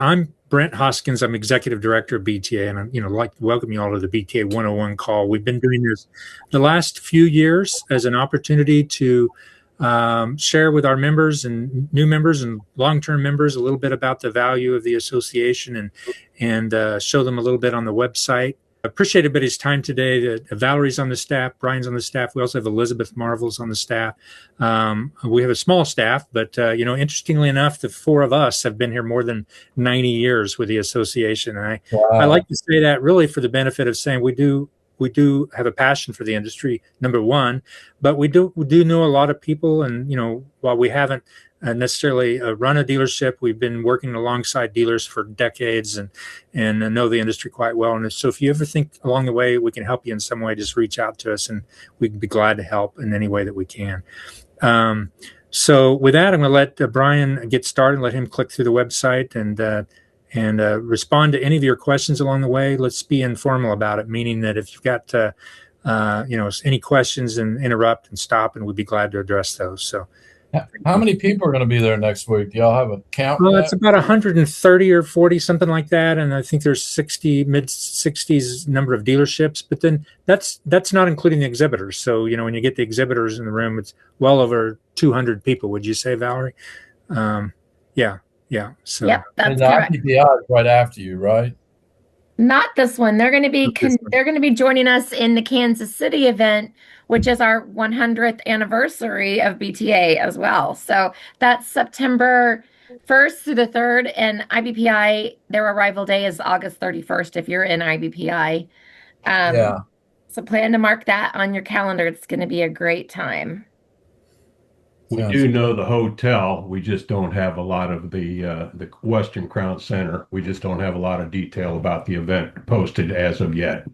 I'm Brent Hoskins. I'm executive director of BTA, and I'm, like to welcome you all to the BTA 101 call. We've been doing this the last few years as an opportunity to share with our members and new members and long-term members a little bit about the value of the association and show them a little bit on the website. I appreciate everybody's time today. Valerie's on the staff, Brian's on the staff. We also have Elizabeth Marvel's on the staff. We have a small staff, but interestingly enough, the four of us have been here more than 90 years with the association. And I like to say that really for the benefit of saying we do have a passion for the industry, number one, but we do know a lot of people. And, while we haven't necessarily run a dealership, we've been working alongside dealers for decades and know the industry quite well. And so if you ever think along the way we can help you in some way, just reach out to us and we'd be glad to help in any way that we can. So with that, I'm going to let Brian get started, let him click through the website and respond to any of your questions along the way. Let's be informal about it, meaning that if you've got any questions, and interrupt and stop, and we'd be glad to address those. So, how many people are going to be there next week? Do y'all have a count? Well, it's about 130 or 40, something like that, and I think there's mid 60s number of dealerships. But then that's not including the exhibitors. So when you get the exhibitors in the room, it's well over 200 people. Would you say, Valerie? Yeah. So yep, that's the correct. IPPI is right after you, right? Not this one. They're going to be they're going to be joining us in the Kansas City event, which is our 100th anniversary of BTA as well. So that's September 1st through the 3rd, and IBPI, their arrival day is August 31st if you're in IBPI. So plan to mark that on your calendar. It's going to be a great time. We do know the hotel. We just don't have a lot of the Western Crown Center. We just don't have a lot of detail about the event posted as of yet.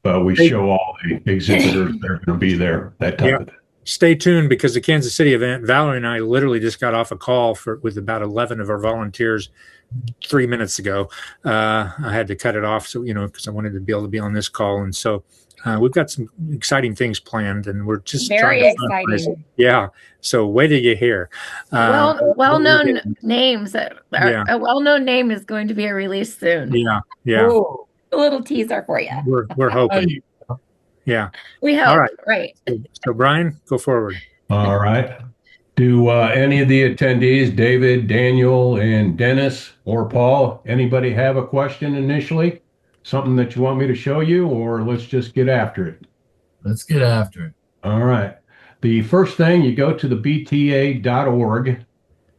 But we show all the exhibitors that are going to be there that time. Yeah. Stay tuned, because the Kansas City event, Valerie and I literally just got off a call with about 11 of our volunteers 3 minutes ago. I had to cut it off, so because I wanted to be able to be on this call, and so we've got some exciting things planned, and we're just very exciting. Yeah. So wait till you hear. Well-known names. A well-known name is going to be released soon. Yeah. Ooh, a little teaser for you. We're hoping. Yeah. We hope. All right. Right. So Brian, go forward. All right. Do any of the attendees, David, Daniel, and Dennis, or Paul, anybody have a question initially? Something that you want me to show you, or let's just get after it? Let's get after it. All right. The first thing, you go to the bta.org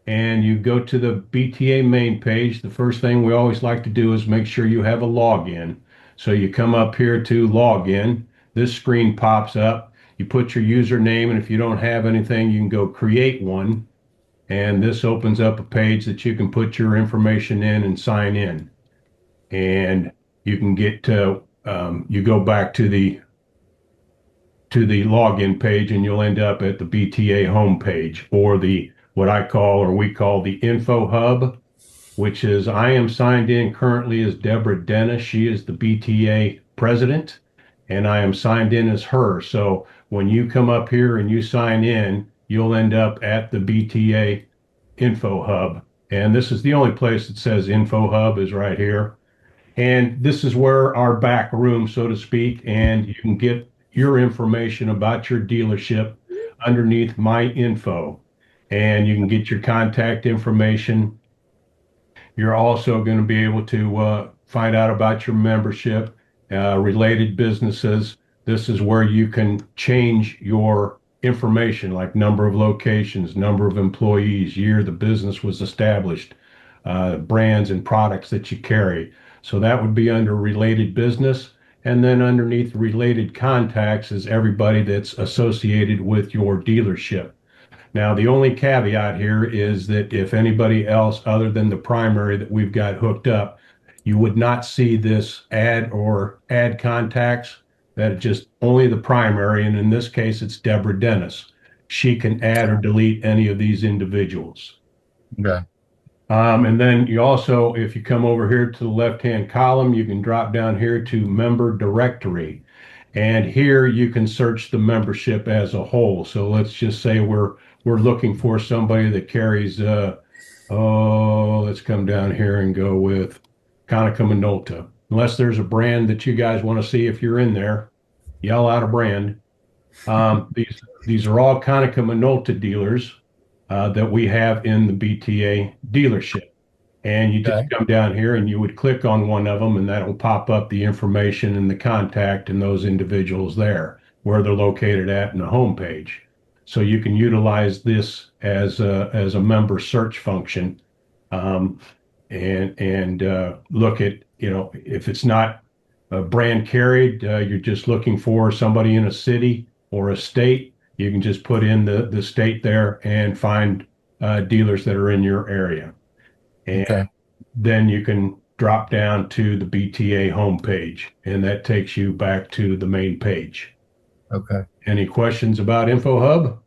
and you go to the BTA main page. The first thing we always like to do is make sure you have a login. So you come up here to login. This screen pops up. You put your username, and if you don't have anything, you can go create one. And this opens up a page that you can put your information in and sign in. And you can get to, you go back to the login page, and you'll end up at the BTA homepage, or we call the info hub, which is, I am signed in currently as Deborah Dennis. She is the BTA president, and I am signed in as her. So when you come up here and you sign in, you'll end up at the BTA info hub. And this is the only place that says info hub, is right here. And this is where our back room, so to speak, and you can get your information about your dealership underneath my info, and you can get your contact information. You're also going to be able to find out about your membership, related businesses. This is where you can change your information, like number of locations, number of employees, year the business was established, brands and products that you carry. So that would be under related business. And then underneath related contacts is everybody that's associated with your dealership. Now, the only caveat here is that if anybody else other than the primary that we've got hooked up, you would not see this add contacts. That just only the primary. And in this case, it's Deborah Dennis. She can add or delete any of these individuals. Okay. And then you also, if you come over here to the left-hand column, you can drop down here to member directory. And here you can search the membership as a whole. So let's just say we're looking for somebody that carries Oh, let's come down here and go with Konica Minolta. Unless there's a brand that you guys want to see if you're in there, yell out a brand. These are all Konica Minolta dealers that we have in the BTA dealership. And you just Okay. come down here and you would click on one of them, and that'll pop up the information and the contact and those individuals there, where they're located at in the homepage. So you can utilize this as a member search function, um, and look at, if it's not a brand carried, you're just looking for somebody in a city or a state, you can just put in the state there and find dealers that are in your area. And Okay. then you can drop down to the BTA homepage, and that takes you back to the main page. Okay. Any questions about InfoHub?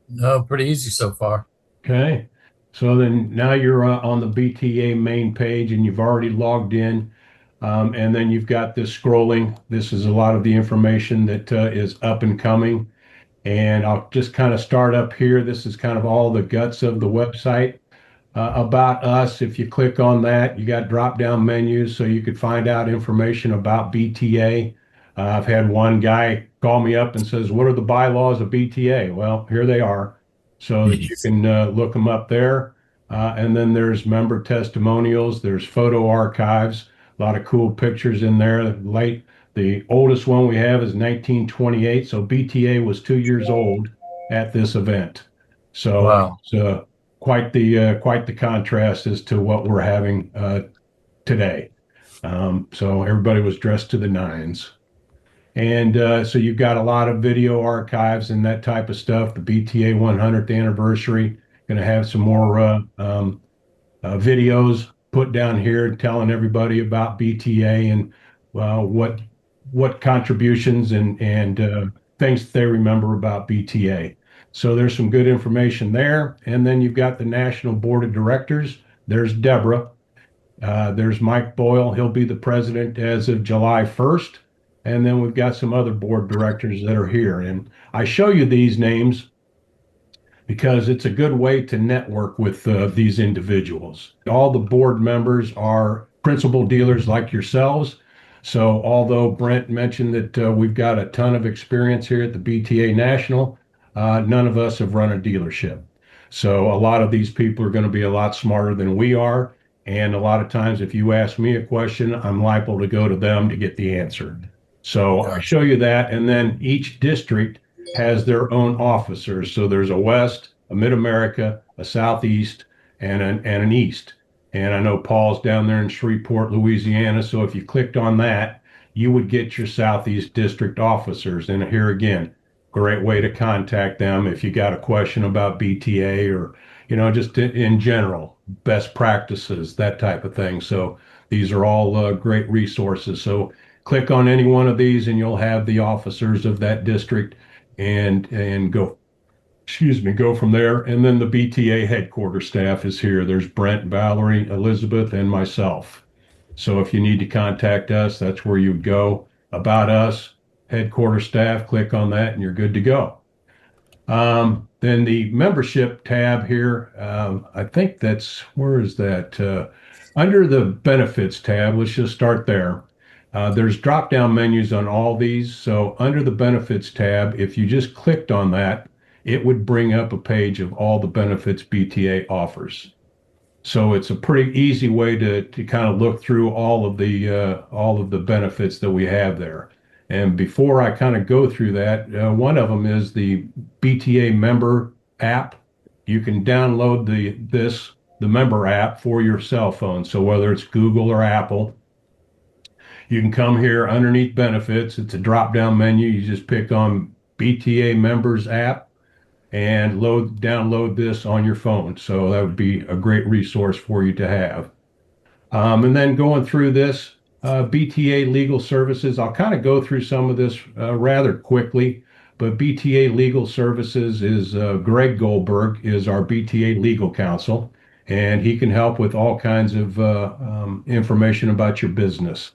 No, pretty easy so far. Okay. So then now you're on the BTA main page and you've already logged in. And then you've got this scrolling. This is a lot of the information that is up and coming. And I'll just kind of start up here. This is kind of all the guts of the website. About us, if you click on that, you got drop down menus so you could find out information about BTA. I've had one guy call me up and says, "What are the bylaws of BTA?" Well, here they are, so that you can look them up there. And then there's member testimonials, there's photo archives, a lot of cool pictures in there. The oldest one we have is 1928, so BTA was 2 years old at this event. So Wow. it's quite the contrast as to what we're having today. So everybody was dressed to the nines. And so you've got a lot of video archives and that type of stuff. The BTA 100th anniversary, going to have some more videos put down here telling everybody about BTA and what contributions and things that they remember about BTA. So there's some good information there. And then you've got the National Board of Directors. There's Deborah. There's Mike Boyle. He'll be the president as of July 1st. And then we've got some other board directors that are here. And I show you these names because it's a good way to network with these individuals. All the board members are principal dealers like yourselves. So although Brent mentioned that we've got a ton of experience here at the BTA National, none of us have run a dealership. So a lot of these people are going to be a lot smarter than we are. And a lot of times, if you ask me a question, I'm liable to go to them to get the answer. So I show you that. And then each district has their own officers. So there's a West, a Mid-America, a Southeast, and an East. And I know Paul's down there in Shreveport, Louisiana. So if you clicked on that, you would get your Southeast District officers. And here again, great way to contact them if you got a question about BTA or, just in general, best practices, that type of thing. So these are all great resources. So click on any one of these and you'll have the officers of that district and go from there. And then the BTA headquarters staff is here. There's Brent, Valerie, Elizabeth, and myself. So if you need to contact us, that's where you would go. About us, headquarters staff, click on that and you're good to go. Then the membership tab here, I think where is that? Under the benefits tab, let's just start there. There's drop down menus on all these. So under the benefits tab, if you just clicked on that, it would bring up a page of all the benefits BTA offers. So it's a pretty easy way to kind of look through all of the benefits that we have there. And before I kind of go through that, one of them is the BTA member app. You can download the member app for your cell phone. So whether it's Google or Apple, you can come here underneath benefits. It's a drop down menu. You just pick on BTA members app and download this on your phone. So that would be a great resource for you to have. And then going through this, BTA Legal Services, I'll kind of go through some of this rather quickly, but BTA Legal Services is Greg Goldberg is our BTA legal counsel, and he can help with all kinds of information about your business.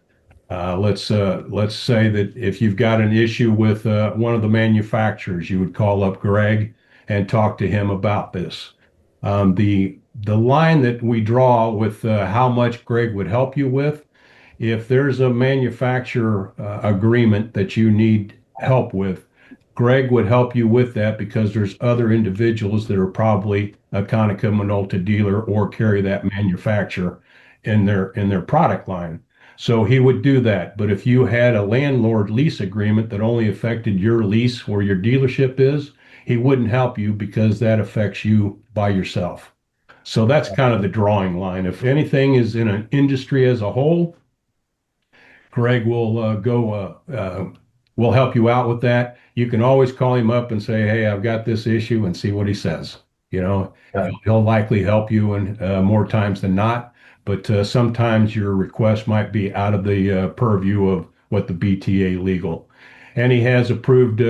Let's say that if you've got an issue with one of the manufacturers, you would call up Greg and talk to him about this. The line that we draw with how much Greg would help you with, if there's a manufacturer agreement that you need help with, Greg would help you with that because there's other individuals that are probably a Konica Minolta dealer or carry that manufacturer in their product line. So he would do that. But if you had a landlord lease agreement that only affected your lease where your dealership is, he wouldn't help you because that affects you by yourself. So that's kind of the drawing line. If anything is in an industry as a whole, Greg will help you out with that. You can always call him up and say, "Hey, I've got this issue," and see what he says. You know, Okay. he'll likely help you, and more times than not. But sometimes your request might be out of the purview of what the BTA legal. And he has approved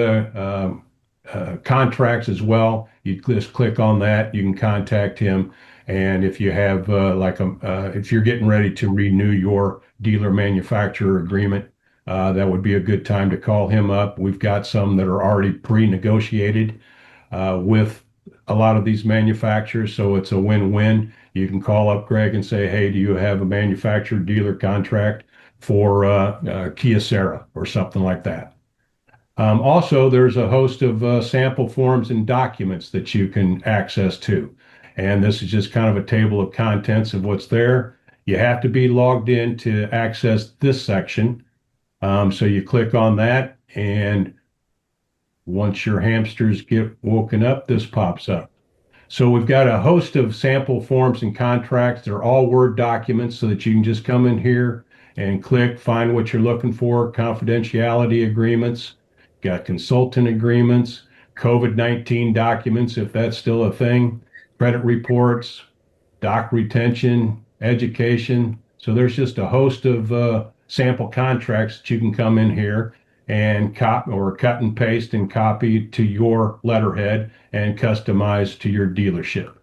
contracts as well. You just click on that. You can contact him. And if you have if you're getting ready to renew your dealer manufacturer agreement, that would be a good time to call him up. We've got some that are already pre-negotiated with a lot of these manufacturers, so it's a win-win. You can call up Greg and say, "Hey, do you have a manufacturer dealer contract for Kyocera or something like that?" Also, there's a host of sample forms and documents that you can access to. And this is just kind of a table of contents of what's there. You have to be logged in to access this section. So you click on that, and once your hamsters get woken up, this pops up. So we've got a host of sample forms and contracts. They're all Word documents so that you can just come in here and click, find what you're looking for, confidentiality agreements, got consultant agreements, COVID-19 documents, if that's still a thing, credit reports, doc retention, education. So there's just a host of sample contracts that you can come in here and cut and paste and copy to your letterhead and customize to your dealership.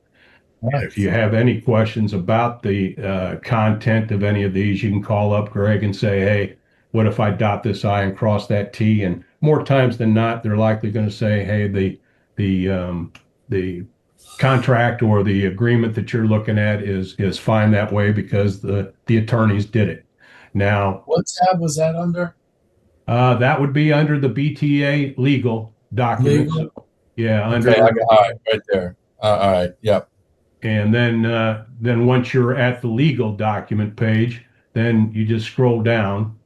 If you have any questions about the content of any of these, you can call up Greg and say, "Hey, what if I dot this I and cross that T?" And more times than not, they're likely going to say, "Hey, the contract or the agreement that you're looking at is fine that way because the attorneys did it." Now, What tab was that under? that would be under the BTA legal documents. Legal? Yeah, under. Okay, I got, all right, right there. All right, yep. And then once you're at the legal document page, then you just scroll down.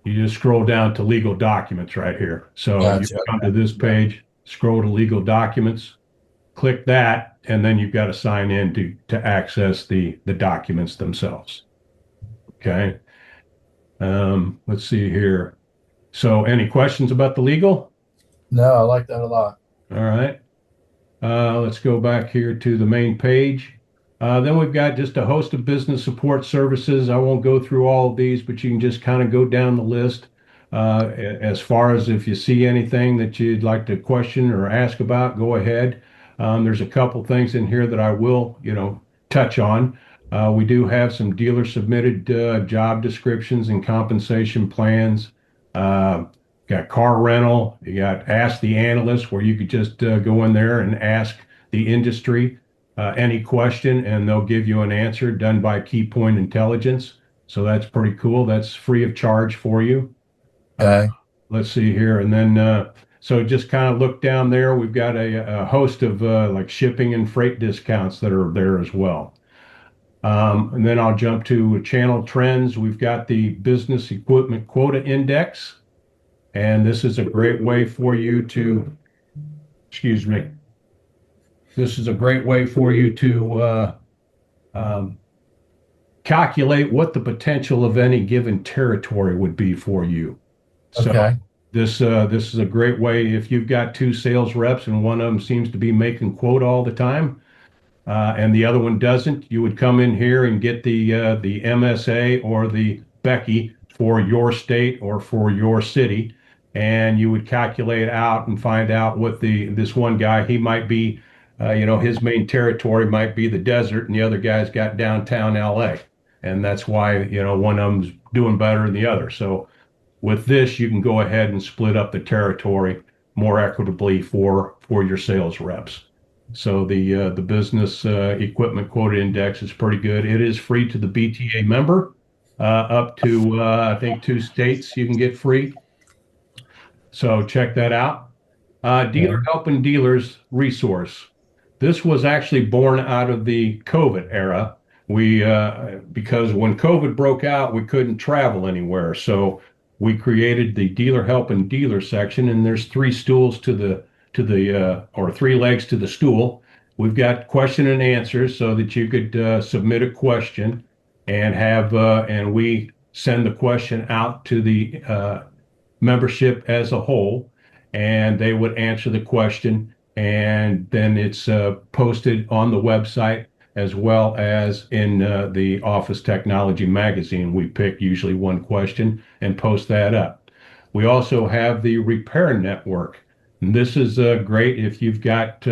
You just scroll down to legal documents right here. So Gotcha. you come to this page, scroll to legal documents, click that, and then you've got to sign in to access the documents themselves. Okay. Let's see here. So any questions about the legal? No, I like that a lot. All right. Let's go back here to the main page. Then we've got just a host of business support services. I won't go through all of these, but you can just kind of go down the list. As far as if you see anything that you'd like to question or ask about, go ahead. There's a couple things in here that I will, touch on. We do have some dealer submitted job descriptions and compensation plans. Got car rental. You got Ask the Analyst, where you could just go in there and ask the industry any question, and they'll give you an answer done by Keypoint Intelligence. So that's pretty cool. That's free of charge for you. Okay. Let's see here. And then, so just kind of look down there. We've got a host of like shipping and freight discounts that are there as well. And then I'll jump to channel trends. We've got the business equipment quota index. And this is a great way for you to, excuse me. This is a great way for you to calculate what the potential of any given territory would be for you. So Okay. this is a great way if you've got two sales reps and one of them seems to be making quote all the time, and the other one doesn't. You would come in here and get the MSA or the Becky for your state or for your city, and you would calculate out and find out what this one guy, he might be, his main territory might be the desert, and the other guy's got downtown LA, and that's why one of them's doing better than the other. So with this, you can go ahead and split up the territory more equitably for your sales reps. So the business equipment quota index is pretty good. It is free to the BTA member. Up to I think 2 states you can get free. So check that out. Dealer Helping Dealers resource. This was actually born out of the COVID era. We because when COVID broke out, we couldn't travel anywhere. So we created the Dealer Helping Dealer section, and there's 3 stools to the or 3 legs to the stool. We've got question and answers so that you could submit a question and have and we send the question out to the membership as a whole, and they would answer the question, and then it's posted on the website as well as in the Office Technology magazine. We pick usually one question and post that up. We also have the Repair Network. And this is great if you've got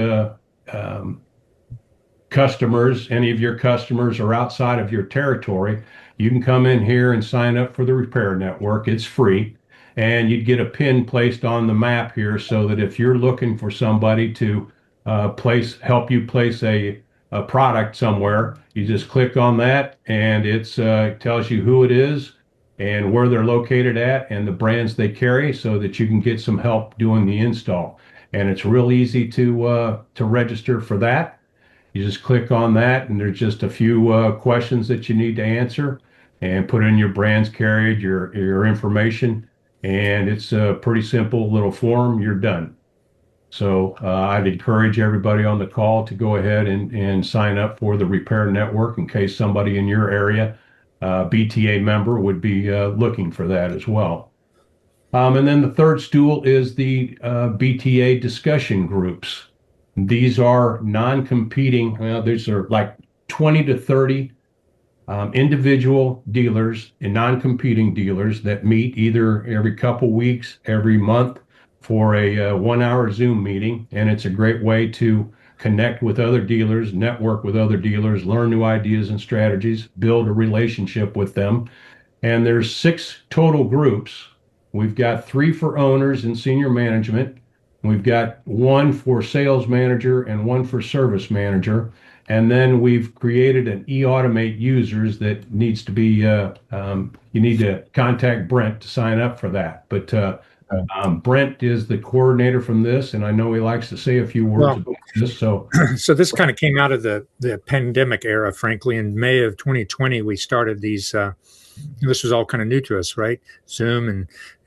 customers, any of your customers are outside of your territory. You can come in here and sign up for the Repair Network. It's free. And you'd get a pin placed on the map here so that if you're looking for somebody to help you place a product somewhere, you just click on that and it tells you who it is and where they're located at and the brands they carry so that you can get some help doing the install. And it's real easy to register for that. You just click on that and there's just a few questions that you need to answer and put in your brands carried, your information. And it's a pretty simple little form. You're done. So I'd encourage everybody on the call to go ahead and sign up for the Repair Network in case somebody in your area, BTA member, would be looking for that as well. And then the third stool is the BTA discussion groups. These are non-competing. These are like 20 to 30 individual dealers and non-competing dealers that meet either every couple weeks, every month for a 1-hour Zoom meeting. And it's a great way to connect with other dealers, network with other dealers, learn new ideas and strategies, build a relationship with them. And there's 6 total groups. We've got 3 for owners and senior management. We've got 1 for sales manager and 1 for service manager. And then we've created an eAutomate users that needs to be, you need to contact Brent to sign up for that. But Brent is the coordinator from this, and I know he likes to say a few words about this. So this kind of came out of the pandemic era, frankly. In May of 2020, we started these, this was all kind of new to us, right? Zoom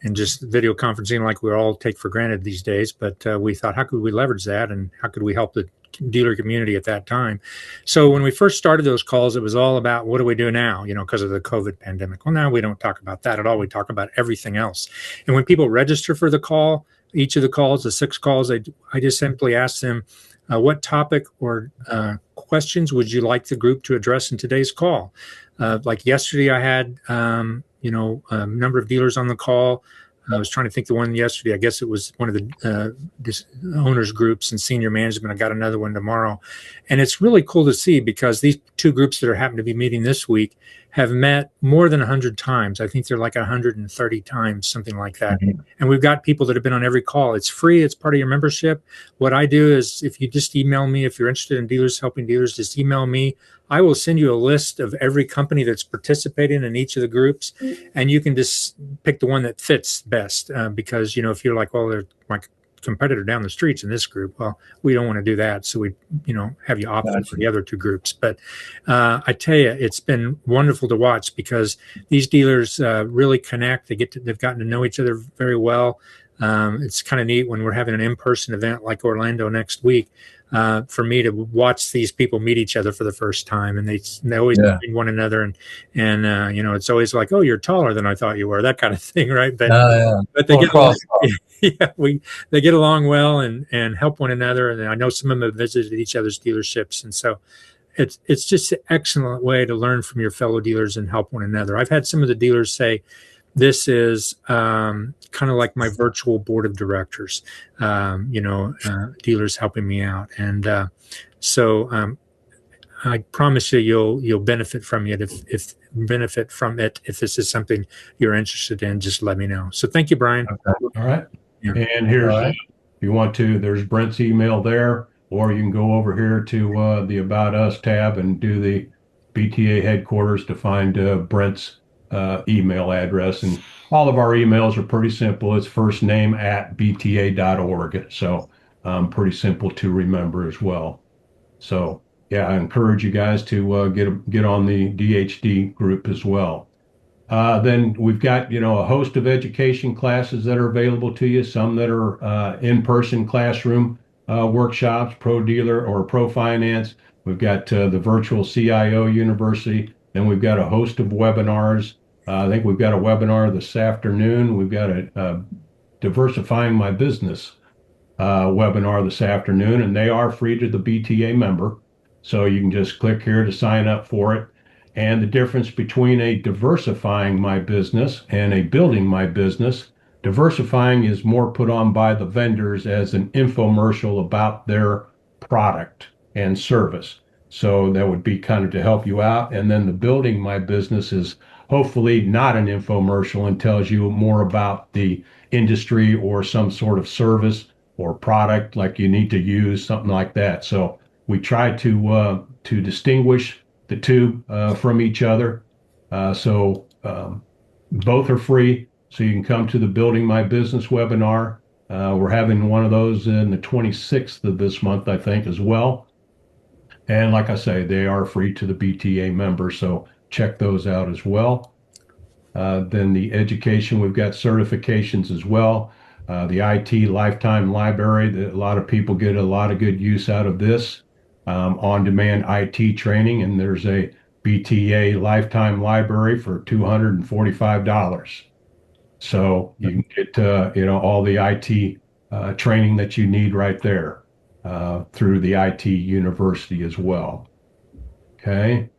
and just video conferencing like we all take for granted these days. But we thought, how could we leverage that and how could we help the dealer community at that time? So when we first started those calls, it was all about what do we do now, because of the COVID pandemic. Well, now we don't talk about that at all. We talk about everything else. And when people register for the call, each of the calls, the 6 calls, I just simply ask them, what topic or questions would you like the group to address in today's call? Like yesterday, I had, a number of dealers on the call. I was trying to think the one yesterday. I guess it was one of the owners groups and senior management. I got another one tomorrow. And it's really cool to see because these 2 groups that are happening to be meeting this week have met more than 100 times. I think they're like 130 times, something like that. Mm-hmm. And we've got people that have been on every call. It's free. It's part of your membership. What I do is if you just email me, if you're interested in dealers helping dealers, just email me. I will send you a list of every company that's participating in each of the groups, and you can just pick the one that fits best. Because, if you're like, well, they're my competitor down the streets in this group, well, we don't want to do that. So we, have you opt for the other 2 groups. But I tell you, it's been wonderful to watch because these dealers really connect. They've gotten to know each other very well. It's kind of neat when we're having an in-person event like Orlando next week. For me to watch these people meet each other for the first time, and they always meet one another, and it's always like, oh, you're taller than I thought you were, that kind of thing, right? But but they get along, they get along well and help one another, and I know some of them have visited each other's dealerships, and so it's just an excellent way to learn from your fellow dealers and help one another. I've had some of the dealers say, this is kind of like my virtual board of directors, dealers helping me out. And so I promise you'll benefit from it if this is something you're interested in. Just let me know. So thank you, Brian. Okay. All right. Yeah. And here's, if you want to, there's Brent's email there. or you can go over here to the About Us tab and do the BTA headquarters to find Brent's email address. And all of our emails are pretty simple. It's first name at bta.org. So pretty simple to remember as well. So yeah, I encourage you guys to get on the DHD group as well. Then we've got, a host of education classes that are available to you, some that are in-person classroom workshops, pro dealer or pro finance. We've got the virtual CIO university. Then we've got a host of webinars. I think we've got a webinar this afternoon. We've got a diversifying my business webinar this afternoon, and they are free to the BTA member. So you can just click here to sign up for it. And the difference between a diversifying my business and a building my business, diversifying is more put on by the vendors as an infomercial about their product and service. So that would be kind of to help you out. And then the building my business is hopefully not an infomercial and tells you more about the industry or some sort of service or product like you need to use, something like that. So we try to distinguish the two from each other. So both are free. So you can come to the Building My Business webinar. We're having one of those in the 26th of this month, I think, as well. And like I say, they are free to the BTA members. So check those out as well. Then the education, we've got certifications as well. The IT Lifetime Library, a lot of people get a lot of good use out of this. On-demand IT training, and there's a BTA Lifetime Library for $245. So you can get all the IT training that you need right there through the IT University as well. Okay.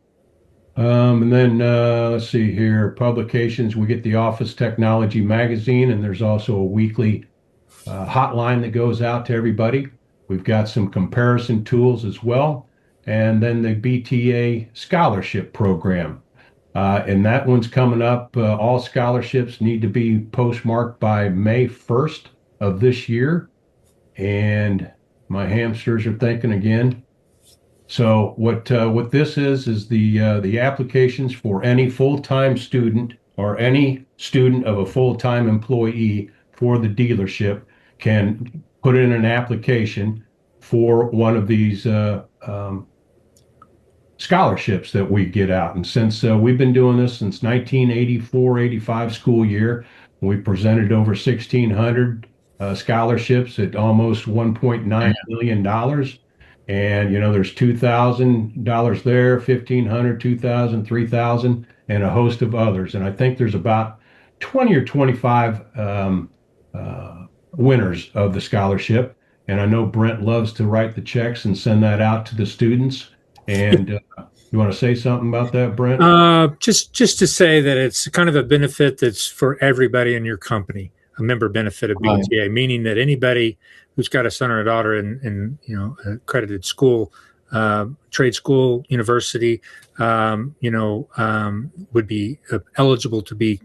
And then let's see here, publications. We get the Office Technology Magazine, and there's also a weekly hotline that goes out to everybody. We've got some comparison tools as well. And then the BTA Scholarship Program. And that one's coming up. All scholarships need to be postmarked by May 1st of this year. And my hamsters are thinking again. So what this is the applications for any full-time student or any student of a full-time employee for the dealership can put in an application for one of these scholarships that we get out. And since we've been doing this since 1984-85 school year, we presented over 1,600 scholarships at almost $1.9 million. And, there's $2,000 there, $1,500, $2,000, $3,000, and a host of others. And I think there's about 20 or 25 winners of the scholarship. And I know Brent loves to write the checks and send that out to the students. And you want to say something about that, Brent? Just to say that it's kind of a benefit that's for everybody in your company, a member benefit of BTA, meaning that anybody who's got a son or a daughter in accredited school, trade school, university, would be eligible to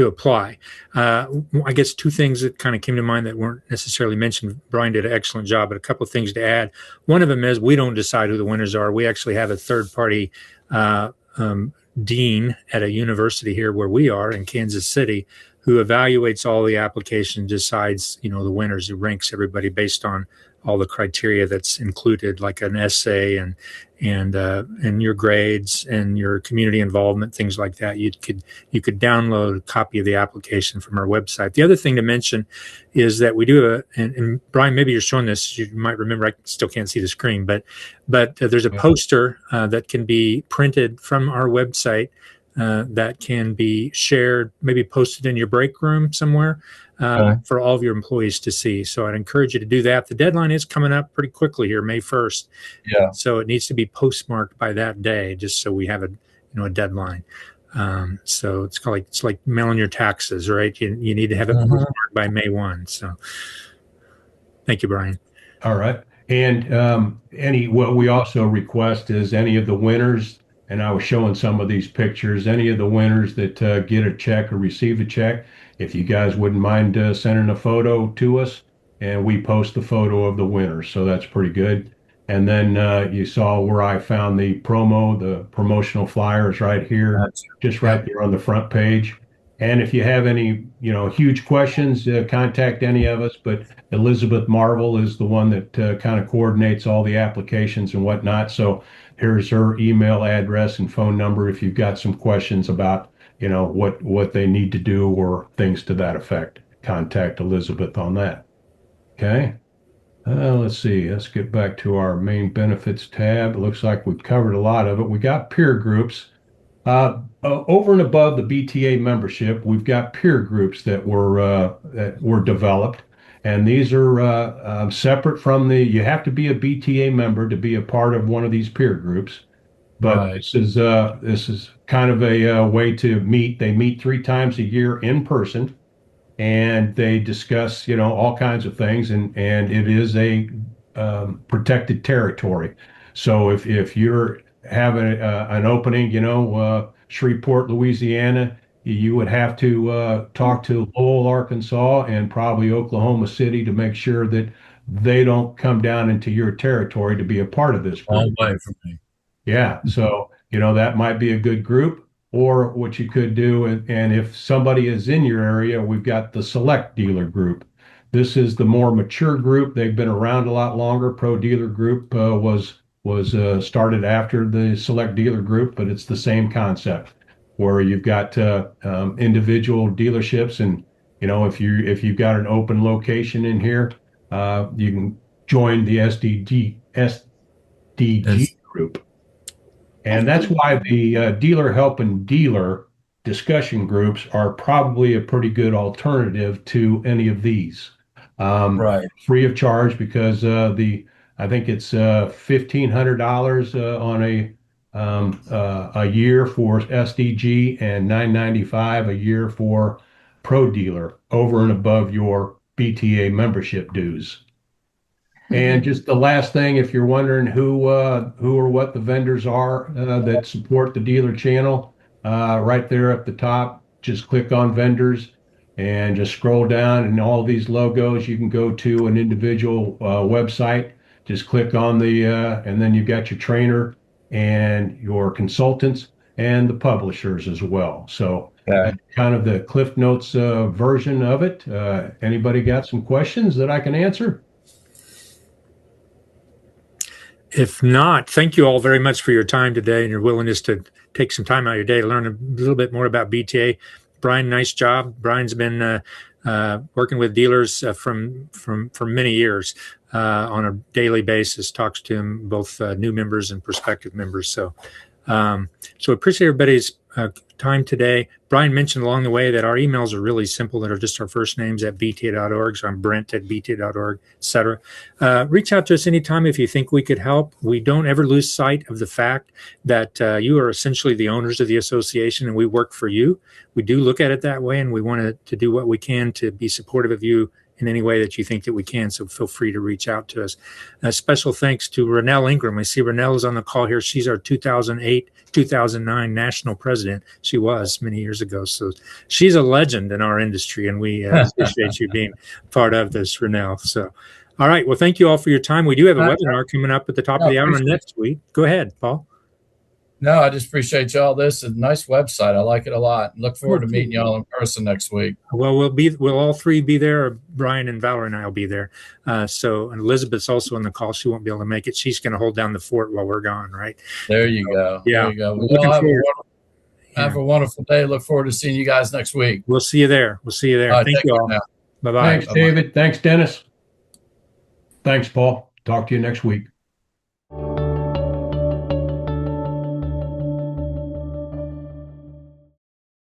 apply. I guess two things that kind of came to mind that weren't necessarily mentioned. Brian did an excellent job, but a couple of things to add. One of them is we don't decide who the winners are. We actually have a third-party dean at a university here where we are in Kansas City who evaluates all the applications, decides, the winners, who ranks everybody based on all the criteria that's included, like an essay and your grades and your community involvement, things like that. You could download a copy of the application from our website. The other thing to mention is that we do and Brian, maybe you're showing this, you might remember, I still can't see the screen, but there's a poster that can be printed from our website that can be shared, maybe posted in your break room somewhere. For all of your employees to see. So I'd encourage you to do that. The deadline is coming up pretty quickly here, May 1st. Yeah. So it needs to be postmarked by that day, just so we have a deadline. So it's like mailing your taxes, right? You need to have it postmarked by May 1. So thank you, Brian. All right. And what we also request is any of the winners, and I was showing some of these pictures, any of the winners that get a check or receive a check, if you guys wouldn't mind sending a photo to us and we post the photo of the winner. So that's pretty good. And then you saw where I found the promotional flyers right here, just right there on the front page. And if you have any, huge questions, contact any of us. But Elizabeth Marvel is the one that kind of coordinates all the applications and whatnot. So here's her email address and phone number if you've got some questions about, what they need to do or things to that effect. Contact Elizabeth on that. Okay. Let's see. Let's get back to our main benefits tab. It looks like we've covered a lot of it. We got peer groups. Over and above the BTA membership, we've got peer groups that were developed, and these are separate from you have to be a BTA member to be a part of one of these peer groups. But Right. this is kind of a way to meet. They meet 3 times a year in person, and they discuss, all kinds of things, and it is a protected territory. So if you're having an opening, Shreveport, Louisiana, you would have to talk to Lowell, Arkansas, and probably Oklahoma City to make sure that they don't come down into your territory to be a part of this group. Long way from me. Yeah, so that might be a good group. Or what you could do, and if somebody is in your area, we've got the Select Dealer Group. This is the more mature group. They've been around a lot longer. Pro Dealer Group was started after the Select Dealer Group, but it's the same concept where you've got individual dealerships, and if you've got an open location in here, you can join the SDG group. And that's why the dealer helping dealer discussion groups are probably a pretty good alternative to any of these. Right. Free of charge because I think it's $1,500 on a year for SDG and $995 a year for Pro Dealer over and above your BTA membership dues. And just the last thing, if you're wondering who or what the vendors are that support the dealer channel, right there at the top, just click on vendors and just scroll down, and all these logos, you can go to an individual website. Just click on and then you've got your trainer and your consultants and the publishers as well. So that's kind of the Cliff Notes version of it. Anybody got some questions that I can answer? If not, thank you all very much for your time today and your willingness to take some time out of your day to learn a little bit more about BTA. Brian, nice job. Brian's been working with dealers from many years on a daily basis. Talks to them, both new members and prospective members. So appreciate everybody's time today. Brian mentioned along the way that our emails are really simple, that are just our first names at bta.org. So I'm Brent at bta.org, etc. Reach out to us anytime if you think we could help. We don't ever lose sight of the fact that you are essentially the owners of the association and we work for you. We do look at it that way, and we want to do what we can to be supportive of you in any way that you think that we can. So feel free to reach out to us. Special thanks to Renelle Ingram. I see Renelle is on the call here. She's our 2008-2009 national president. She was many years ago. So she's a legend in our industry, and we appreciate you being part of this, Renelle. So, all right. Well, thank you all for your time. We do have a webinar coming up at the top of the hour next week. Go ahead, Paul. No, I just appreciate y'all. This is a nice website. I like it a lot. Look forward to meeting y'all in person next week. Well, we'll all three be there. Brian and Valerie and I will be there. And Elizabeth's also on the call. She won't be able to make it. She's going to hold down the fort while we're gone, right? There you go. Yeah. There you go. Well, have a wonderful day. Look forward to seeing you guys next week. We'll see you there. Thank you all. Bye-bye. Thanks, David. Thanks, Dennis. Thanks, Paul. Talk to you next week.